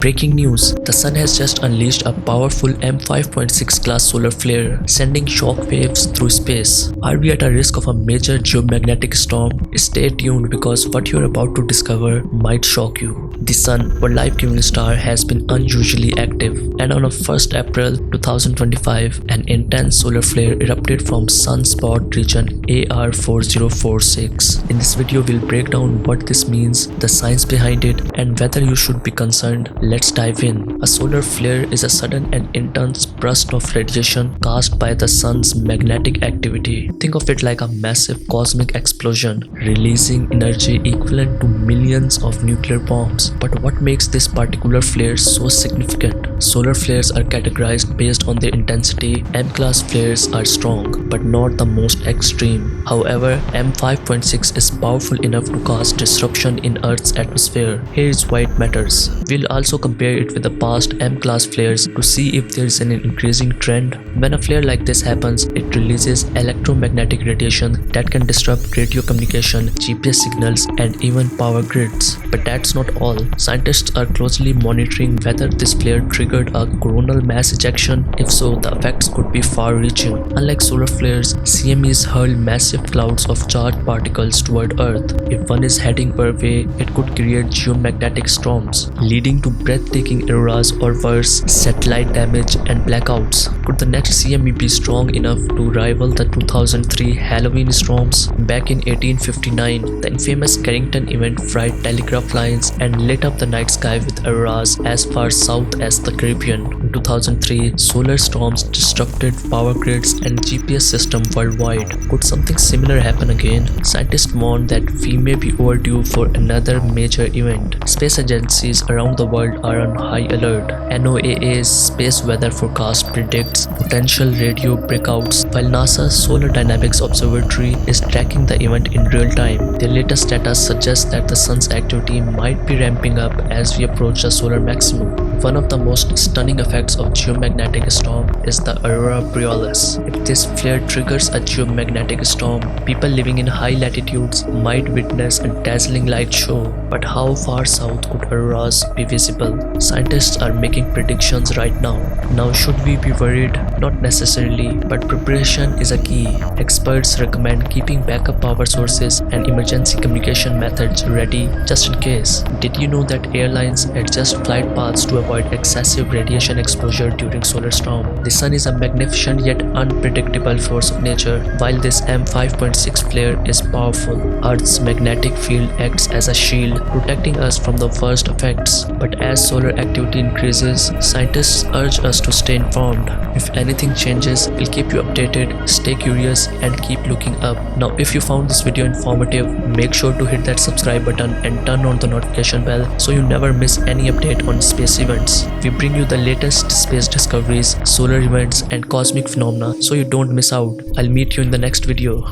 Breaking news, the sun has just unleashed a powerful M5.6 class solar flare, sending shock waves through space. Are we at a risk of a major geomagnetic storm? Stay tuned because what you're about to discover might shock you. The sun, our life-giving star, has been unusually active, and on 1st April 2025, an intense solar flare erupted from sunspot region AR4046. In this video, we'll break down what this means, the science behind it, and whether you should be concerned. Let's dive in. A solar flare is a sudden and intense burst of radiation caused by the sun's magnetic activity. Think of it like a massive cosmic explosion, releasing energy equivalent to millions of nuclear bombs. But what makes this particular flare so significant? Solar flares are categorized based on their intensity. M-class flares are strong, but not the most extreme. However, M5.6 is powerful enough to cause disruption in Earth's atmosphere. Here is why it matters. We'll also compare it with the past M-class flares to see if there is an increasing trend. When a flare like this happens, it releases electromagnetic radiation that can disrupt radio communication, GPS signals, and even power grids. But that's not all. Scientists are closely monitoring whether this flare triggered a coronal mass ejection. If so, the effects could be far-reaching. Unlike solar flares, CMEs hurl massive clouds of charged particles toward Earth. If one is heading our way, it could create geomagnetic storms, leading to breathtaking auroras or worse, satellite damage and blackouts. Could the next CME be strong enough to rival the 2003 Halloween storms? Back in 1859, the infamous Carrington event fried telegraph lines and lit up the night sky with auroras as far south as the Caribbean. In 2003, solar storms disrupted power grids and GPS systems worldwide. Could something similar happen again? Scientists warn that we may be overdue for another major event. Space agencies around the world are on high alert. NOAA's space weather forecast predicts potential radio breakouts, while NASA's Solar Dynamics Observatory is tracking the event in real time. The latest data suggests that the sun's activity might be ramping up as we approach the solar maximum. One of the most stunning effects of geomagnetic storm is the aurora borealis. If this flare triggers a geomagnetic storm, people living in high latitudes might witness a dazzling light show. But how far south could auroras be visible? Scientists are making predictions right now. Now, should we be worried? Not necessarily, but preparation is a key. Experts recommend keeping backup power sources and emergency communication methods ready just in case. Did you know that airlines adjust flight paths to avoid excessive radiation exposure during solar storm? The sun is a magnificent yet unpredictable force of nature. While this M5.6 flare is powerful, Earth's magnetic field acts as a shield, protecting us from the worst effects. But as solar activity increases, scientists urge us to stay informed. If anything changes, we'll keep you updated. Stay curious and keep looking up. Now, if you found this video informative, make sure to hit that subscribe button and turn on the notification bell so you never miss any update on space events. We bring you the latest space discoveries, solar events, and cosmic phenomena so you don't miss out. I'll meet you in the next video.